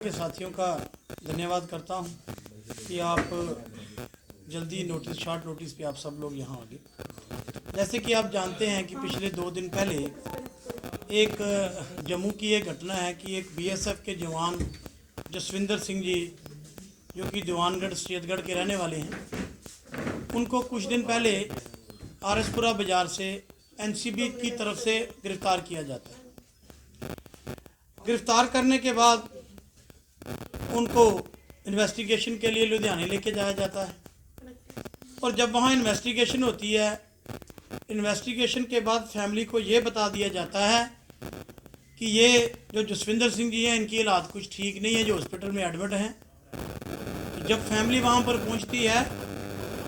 के साथियों का धन्यवाद करता हूं कि आप जल्दी शॉर्ट नोटिस पे आप सब लोग यहाँ आ गए। जैसे कि आप जानते हैं कि पिछले 2 दिन पहले एक जम्मू की एक घटना है कि एक बीएसएफ के जवान जसविंदर सिंह जी, जो कि दीवानगढ़ शेतगढ़ के रहने वाले हैं, उनको कुछ दिन पहले आरएसपुरा बाज़ार से एनसीबी की तरफ से गिरफ़्तार किया जाता है। गिरफ़्तार करने के बाद उनको इन्वेस्टिगेशन के लिए लुधियाने लेके जाया जाता है और जब वहाँ इन्वेस्टिगेशन होती है, इन्वेस्टिगेशन के बाद फैमिली को ये बता दिया जाता है कि ये जो जसविंदर सिंह जी हैं, इनकी हालात कुछ ठीक नहीं है, जो हॉस्पिटल में एडमिट हैं। तो जब फैमिली वहाँ पर पहुँचती है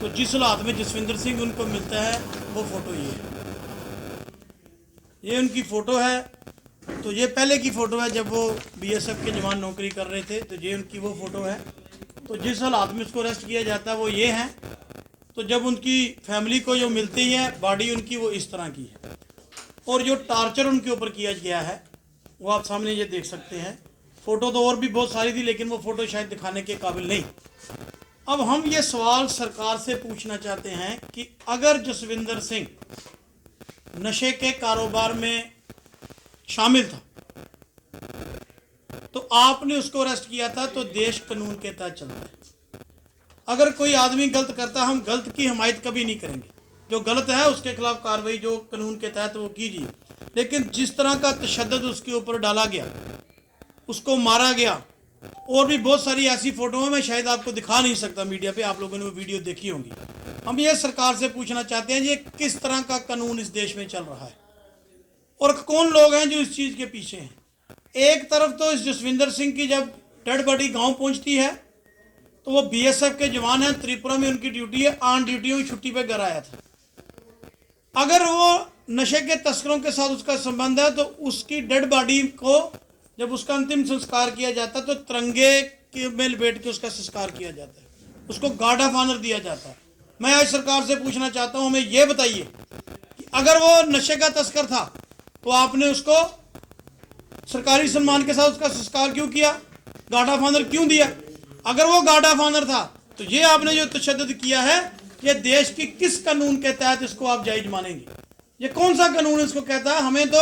तो जिस हालात में जसविंदर सिंह उनको मिलता है वो फ़ोटो ये उनकी फ़ोटो है। तो ये पहले की फ़ोटो है जब वो बीएसएफ के जवान नौकरी कर रहे थे, तो ये उनकी वो फ़ोटो है। तो जिस हालात में उसको अरेस्ट किया जाता है वो ये है। तो जब उनकी फैमिली को जो मिलती है बॉडी उनकी, वो इस तरह की है और जो टार्चर उनके ऊपर किया गया है वो आप सामने ये देख सकते हैं। फ़ोटो तो और भी बहुत सारी थी लेकिन वो फ़ोटो शायद दिखाने के काबिल नहीं। अब हम ये सवाल सरकार से पूछना चाहते हैं कि अगर जसविंदर सिंह नशे के कारोबार में शामिल था तो आपने उसको अरेस्ट किया था, तो देश कानून के तहत चलता है। अगर कोई आदमी गलत करता, हम गलत की हिमायत कभी नहीं करेंगे। जो गलत है उसके खिलाफ कार्रवाई जो कानून के तहत वो कीजिए, लेकिन जिस तरह का तशद्दुद उसके ऊपर डाला गया, उसको मारा गया, और भी बहुत सारी ऐसी फोटो है, मैं शायद आपको दिखा नहीं सकता मीडिया पे, आप लोगों ने वो वीडियो देखी होंगी। हम ये सरकार से पूछना चाहते हैं ये किस तरह का कानून इस देश में चल रहा है और कौन लोग हैं जो इस चीज़ के पीछे हैं। एक तरफ तो इस जसविंदर सिंह की जब डेड बॉडी गांव पहुंचती है तो वो बीएसएफ के जवान हैं, त्रिपुरा में उनकी ड्यूटी है, ऑन ड्यूटी हुई छुट्टी पे घर आया था। अगर वो नशे के तस्करों के साथ उसका संबंध है तो उसकी डेड बॉडी को जब उसका अंतिम संस्कार किया जाता है तो तिरंगे में लपेट के उसका संस्कार किया जाता है, उसको गार्ड ऑफ ऑनर दिया जाता है। मैं आज सरकार से पूछना चाहता हूं, हमें यह बताइए कि अगर वो नशे का तस्कर था तो आपने उसको सरकारी सम्मान के साथ उसका संस्कार क्यों किया, गार्ड ऑफ ऑनर क्यों दिया? अगर वो गार्ड ऑफ ऑनर था तो ये आपने जो तशद्दुद किया है, ये देश की किस कानून के तहत इसको आप जायज मानेंगे? ये कौन सा कानून इसको कहता है? हमें तो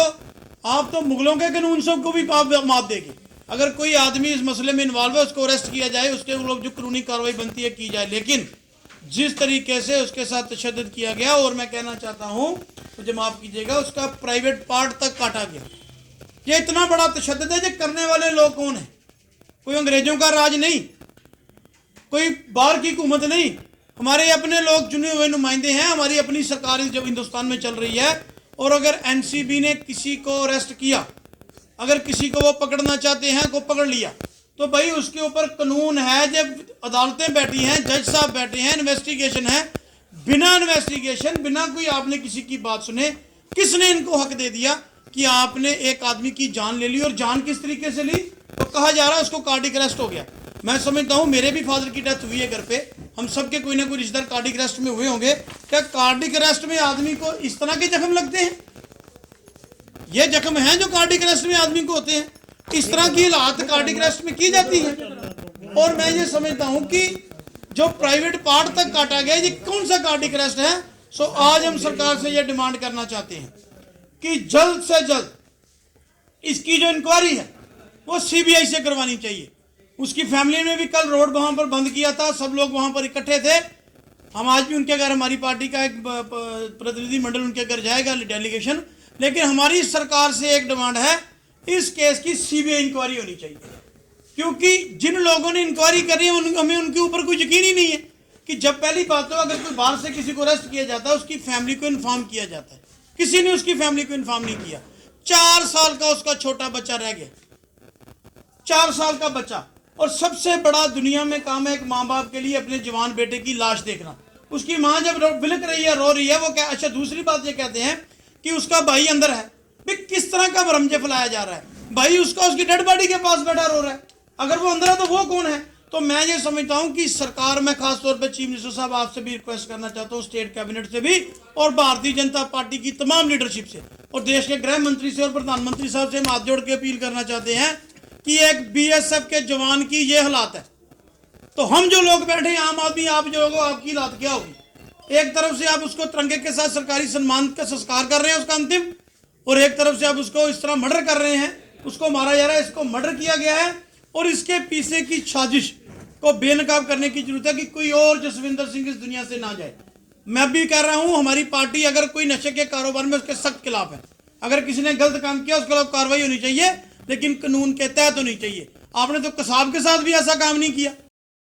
आप तो मुगलों के कानून से को भी माफ देंगे। अगर कोई आदमी इस मसले में इन्वॉल्व है उसको अरेस्ट किया जाए, उसके लोग जो कानूनी कार्रवाई बनती है की जाए, लेकिन जिस तरीके से उसके साथ तशद्दुद किया गया, और मैं कहना चाहता हूं मुझे माफ़ कीजिएगा, उसका प्राइवेट पार्ट तक काटा गया। ये इतना बड़ा तशद्दुद है। ये करने वाले लोग कौन है? कोई अंग्रेजों का राज नहीं, कोई बाहर की हुकूमत नहीं, हमारे अपने लोग चुने हुए नुमाइंदे हैं। हमारी अपनी सरकार जब हिंदुस्तान में चल रही है और अगर एनसीबी ने किसी को अरेस्ट किया, अगर किसी को वो पकड़ना चाहते हैं को पकड़ लिया, तो भाई उसके ऊपर कानून है। जब अदालतें बैठी हैं, जज साहब बैठे हैं, इन्वेस्टिगेशन है, बिना इन्वेस्टिगेशन, बिना कोई आपने किसी की बात सुने, किसने इनको हक दे दिया कि आपने एक आदमी की जान ले ली? और जान किस तरीके से ली? तो कहा जा रहा है उसको कार्डिक अरेस्ट हो गया। मैं समझता हूँ मेरे भी फादर की डेथ हुई है घर पे, हम सबके कोई ना कोई रिश्तेदार कार्डिक अरेस्ट में हुए होंगे। क्या कार्डिक अरेस्ट में आदमी को इस तरह के जख्म लगते हैं? ये जख्म हैं जो कार्डिक अरेस्ट में आदमी को होते हैं? इस तरह की हालात कार्डिक अरेस्ट में की जाती है। और मैं ये समझता हूं कि जो प्राइवेट पार्ट तक काटा गया, ये कौन सा कार्डिक अरेस्ट है? सो आज हम सरकार से ये डिमांड करना चाहते हैं कि जल्द से जल्द इसकी जो इंक्वायरी है वो सीबीआई से करवानी चाहिए। उसकी फैमिली ने भी कल रोड वहां पर बंद किया था, सब लोग वहां पर इकट्ठे थे। हम आज भी उनके घर, हमारी पार्टी का एक प्रतिनिधि मंडल उनके घर जाएगा, डेलीगेशन। लेकिन हमारी सरकार से एक डिमांड है, इस केस की सीबीआई इंक्वायरी होनी चाहिए, क्योंकि जिन लोगों ने इंक्वायरी करी है हमें उनके ऊपर कोई यकीन ही नहीं है कि जब पहली बात तो अगर कोई बाहर से किसी को अरेस्ट किया जाता है उसकी फैमिली को इन्फॉर्म किया जाता है। किसी ने उसकी फैमिली को इन्फॉर्म नहीं किया। 4 साल का उसका छोटा बच्चा रह गया, 4 साल का बच्चा। और सबसे बड़ा दुनिया में काम है एक माँ बाप के लिए अपने जवान बेटे की लाश देखना। उसकी माँ जब बिलक रही है, रो रही है, वो क्या, अच्छा दूसरी बात ये कहते हैं कि उसका भाई अंदर है। भाई किस तरह का भ्रम फैलाया जा रहा है? भाई उसका उसकी डेड बॉडी के पास बैठा रो रहा है, अगर वो अंदर है तो वो कौन है? तो मैं ये समझता हूं कि सरकार, मैं खासतौर पे चीफ मिनिस्टर साहब आपसे भी रिक्वेस्ट करना चाहता हूं, स्टेट कैबिनेट से भी और भारतीय जनता पार्टी की तमाम लीडरशिप से और देश के गृह मंत्री से और प्रधानमंत्री साहब से हम हाथ जोड़ के अपील करना चाहते हैं कि एक बीएसएफ के जवान की ये हालात है, तो हम जो लोग बैठे हैं आम आदमी, आप जो लोगों, आपकी हालत क्या होगी? एक तरफ से आप उसको तिरंगे के साथ सरकारी सम्मान का संस्कार कर रहे हैं उसका अंतिम, और एक तरफ से आप उसको इस तरह मर्डर कर रहे हैं, उसको मारा जा रहा है, इसको मर्डर किया गया है। और इसके पीछे की साजिश को बेनकाब करने की जरूरत है कि कोई और जसविंदर सिंह इस दुनिया से ना जाए। मैं भी कह रहा हूं, हमारी पार्टी अगर कोई नशे के कारोबार में उसके सख्त खिलाफ है। अगर किसी ने गलत काम किया उसके खिलाफ कार्रवाई होनी चाहिए, लेकिन कानून के तहत होनी चाहिए। आपने तो कसाब के साथ भी ऐसा काम नहीं किया।